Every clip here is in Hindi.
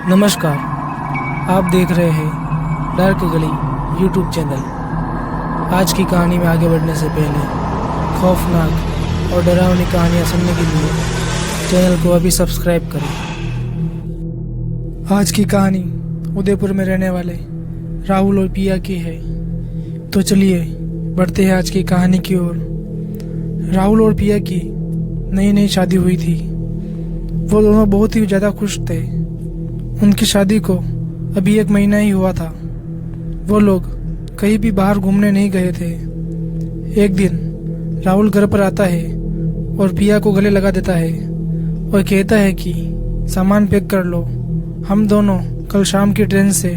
नमस्कार, आप देख रहे हैं डार्क गली यूट्यूब चैनल। आज की कहानी में आगे बढ़ने से पहले खौफनाक और डरावनी कहानियाँ सुनने के लिए चैनल को अभी सब्सक्राइब करें। आज की कहानी उदयपुर में रहने वाले राहुल और पिया की है। तो चलिए बढ़ते हैं आज की कहानी की ओर। राहुल और पिया की नई नई शादी हुई थी। वो दोनों बहुत ही ज़्यादा खुश थे। उनकी शादी को अभी 1 महीना ही हुआ था। वो लोग कहीं भी बाहर घूमने नहीं गए थे। एक दिन राहुल घर पर आता है और पिया को गले लगा देता है और कहता है कि सामान पैक कर लो, हम दोनों कल शाम की ट्रेन से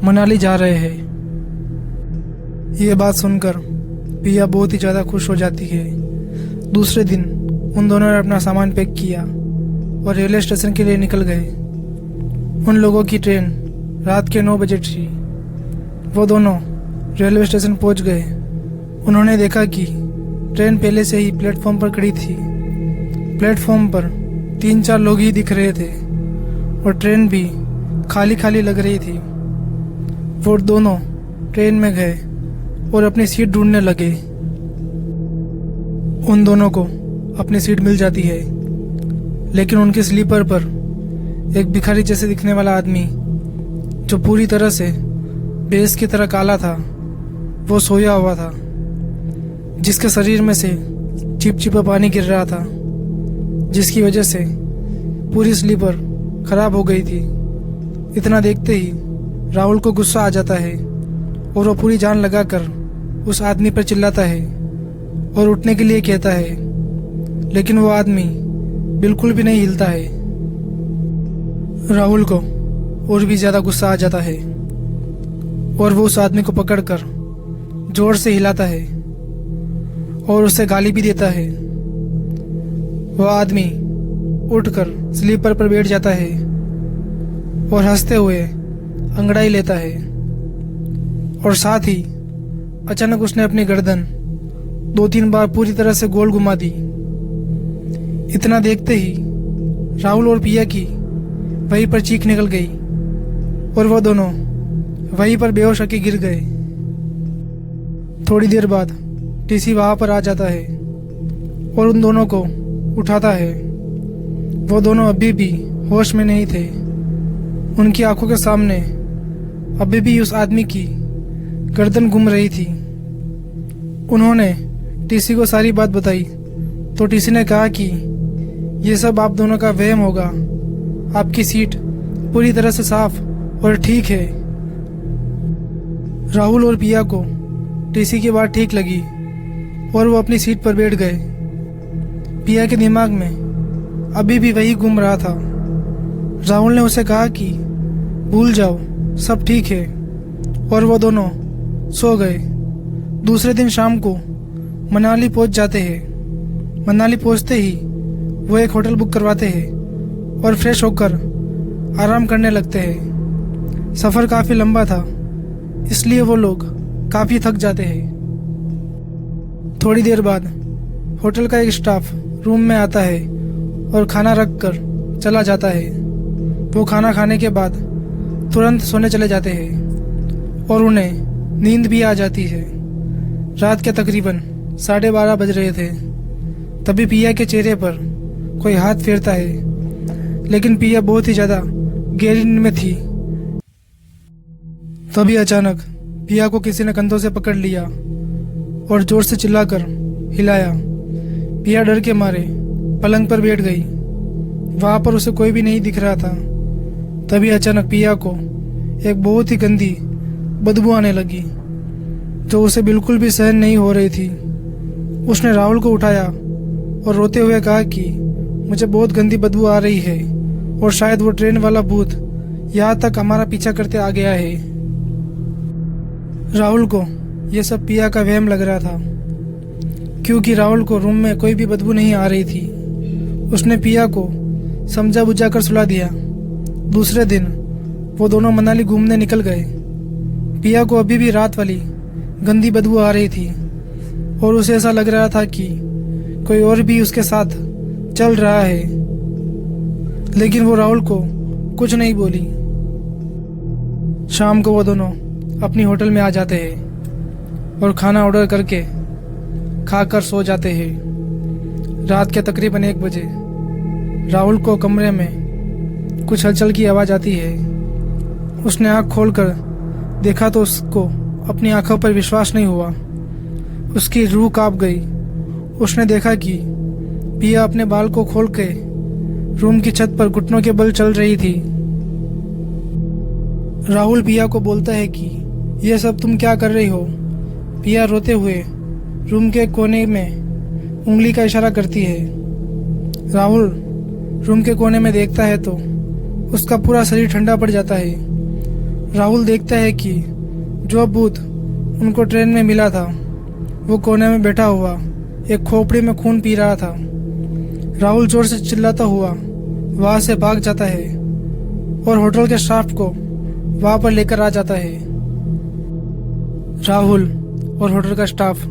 मनाली जा रहे हैं। ये बात सुनकर पिया बहुत ही ज़्यादा खुश हो जाती है। दूसरे दिन उन दोनों ने अपना सामान पैक किया और रेलवे स्टेशन के लिए निकल गए। उन लोगों की ट्रेन रात के 9 बजे थी। वो दोनों रेलवे स्टेशन पहुंच गए। उन्होंने देखा कि ट्रेन पहले से ही प्लेटफॉर्म पर खड़ी थी। प्लेटफॉर्म पर 3-4 लोग ही दिख रहे थे और ट्रेन भी खाली खाली लग रही थी। वो दोनों ट्रेन में गए और अपनी सीट ढूंढने लगे। उन दोनों को अपनी सीट मिल जाती है, लेकिन उनके स्लीपर पर एक भिखारी जैसे दिखने वाला आदमी, जो पूरी तरह से बेस की तरह काला था, वो सोया हुआ था, जिसके शरीर में से चिपचिपा पानी गिर रहा था, जिसकी वजह से पूरी स्लीपर खराब हो गई थी। इतना देखते ही राहुल को गुस्सा आ जाता है और वो पूरी जान लगाकर उस आदमी पर चिल्लाता है और उठने के लिए कहता है, लेकिन वो आदमी बिल्कुल भी नहीं हिलता है। राहुल को और भी ज्यादा गुस्सा आ जाता है और वो उस आदमी को पकड़कर जोर से हिलाता है और उसे गाली भी देता है। वह आदमी उठकर स्लीपर पर बैठ जाता है और हंसते हुए अंगड़ाई लेता है और साथ ही अचानक उसने अपनी गर्दन 2-3 बार पूरी तरह से गोल घुमा दी। इतना देखते ही राहुल और पिया की वहीं पर चीख निकल गई और वो दोनों वहीं पर बेहोश होकर गिर गए। थोड़ी देर बाद टीसी वहां पर आ जाता है और उन दोनों को उठाता है। वो दोनों अभी भी होश में नहीं थे। उनकी आंखों के सामने अभी भी उस आदमी की गर्दन घूम रही थी। उन्होंने टीसी को सारी बात बताई तो टीसी ने कहा कि ये सब आप दोनों का वहम होगा, आपकी सीट पूरी तरह से साफ और ठीक है। राहुल और पिया को टीसी की बात ठीक लगी और वो अपनी सीट पर बैठ गए। पिया के दिमाग में अभी भी वही घूम रहा था। राहुल ने उसे कहा कि भूल जाओ, सब ठीक है, और वो दोनों सो गए। दूसरे दिन शाम को मनाली पहुंच जाते हैं। मनाली पहुंचते ही वो एक होटल बुक करवाते हैं और फ्रेश होकर आराम करने लगते हैं। सफ़र काफ़ी लंबा था, इसलिए वो लोग काफ़ी थक जाते हैं। थोड़ी देर बाद होटल का एक स्टाफ रूम में आता है और खाना रख कर चला जाता है। वो खाना खाने के बाद तुरंत सोने चले जाते हैं और उन्हें नींद भी आ जाती है। रात के तकरीबन 12:30 बज रहे थे। तभी पिया के चेहरे पर कोई हाथ फेरता है, लेकिन पिया बहुत ही ज्यादा गहरी नींद में थी। तभी अचानक पिया को किसी ने कंधों से पकड़ लिया और जोर से चिल्लाकर हिलाया। पिया डर के मारे पलंग पर बैठ गई। वहां पर उसे कोई भी नहीं दिख रहा था। तभी अचानक पिया को एक बहुत ही गंदी बदबू आने लगी, जो उसे बिल्कुल भी सहन नहीं हो रही थी। उसने राहुल को उठाया और रोते हुए कहा कि मुझे बहुत गंदी बदबू आ रही है और शायद वो ट्रेन वाला भूत यहाँ तक हमारा पीछा करते आ गया है। राहुल को ये सब पिया का वहम लग रहा था, क्योंकि राहुल को रूम में कोई भी बदबू नहीं आ रही थी। उसने पिया को समझा बुझा कर सुला दिया। दूसरे दिन वो दोनों मनाली घूमने निकल गए। पिया को अभी भी रात वाली गंदी बदबू आ रही थी और उसे ऐसा लग रहा था कि कोई और भी उसके साथ चल रहा है, लेकिन वो राहुल को कुछ नहीं बोली। शाम को वो दोनों अपनी होटल में आ जाते हैं और खाना ऑर्डर करके खाकर सो जाते हैं। रात के तकरीबन 1 बजे राहुल को कमरे में कुछ हलचल की आवाज़ आती है। उसने आँख खोलकर देखा तो उसको अपनी आंखों पर विश्वास नहीं हुआ। उसकी रूह कांप गई। उसने देखा कि पिया अपने बाल को खोल के रूम की छत पर घुटनों के बल चल रही थी। राहुल पिया को बोलता है कि यह सब तुम क्या कर रही हो। पिया रोते हुए रूम के कोने में उंगली का इशारा करती है। राहुल रूम के कोने में देखता है तो उसका पूरा शरीर ठंडा पड़ जाता है। राहुल देखता है कि जो भूत उनको ट्रेन में मिला था वो कोने में बैठा हुआ एक खोपड़ी में खून पी रहा था। राहुल जोर से चिल्लाता हुआ वहां से भाग जाता है और होटल के स्टाफ को वहां पर लेकर आ जाता है। राहुल और होटल का स्टाफ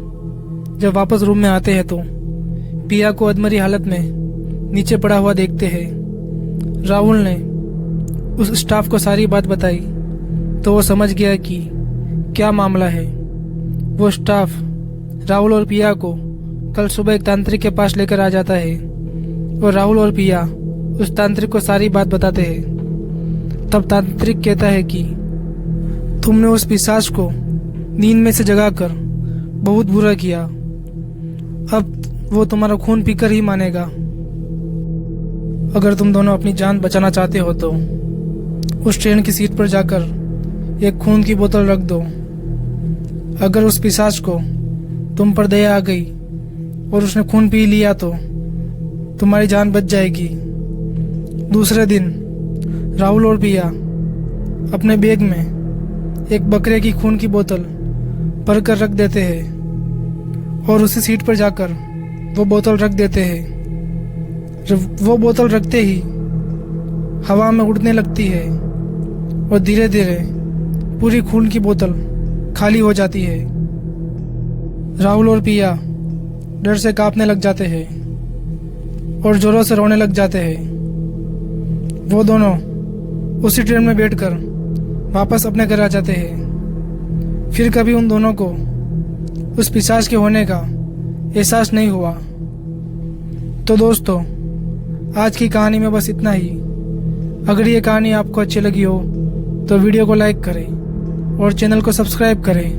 जब वापस रूम में आते हैं तो पिया को अधमरी हालत में नीचे पड़ा हुआ देखते हैं। राहुल ने उस स्टाफ को सारी बात बताई तो वो समझ गया कि क्या मामला है। वो स्टाफ राहुल और पिया को कल सुबह एक तांत्रिक के पास लेकर आ जाता है और राहुल और पिया उस तांत्रिक को सारी बात बताते हैं। तब तांत्रिक कहता है कि तुमने उस पिशाच को नींद में से जगाकर बहुत बुरा किया। अब वो तुम्हारा खून पीकर ही मानेगा। अगर तुम दोनों अपनी जान बचाना चाहते हो तो उस ट्रेन की सीट पर जाकर एक खून की बोतल रख दो। अगर उस पिशाच को तुम पर दया आ गई और उसने खून पी लिया तो तुम्हारी जान बच जाएगी। दूसरे दिन राहुल और पिया अपने बैग में एक बकरे की खून की बोतल भर कर रख देते हैं और उसी सीट पर जाकर वो बोतल रख देते हैं। जब वो बोतल रखते ही हवा में उड़ने लगती है और धीरे धीरे पूरी खून की बोतल खाली हो जाती है। राहुल और पिया डर से कांपने लग जाते हैं और जोरों से रोने लग जाते हैं। वो दोनों उसी ट्रेन में बैठकर वापस अपने घर आ जाते हैं। फिर कभी उन दोनों को उस पिशाच के होने का एहसास नहीं हुआ। तो दोस्तों, आज की कहानी में बस इतना ही। अगर ये कहानी आपको अच्छी लगी हो तो वीडियो को लाइक करें और चैनल को सब्सक्राइब करें।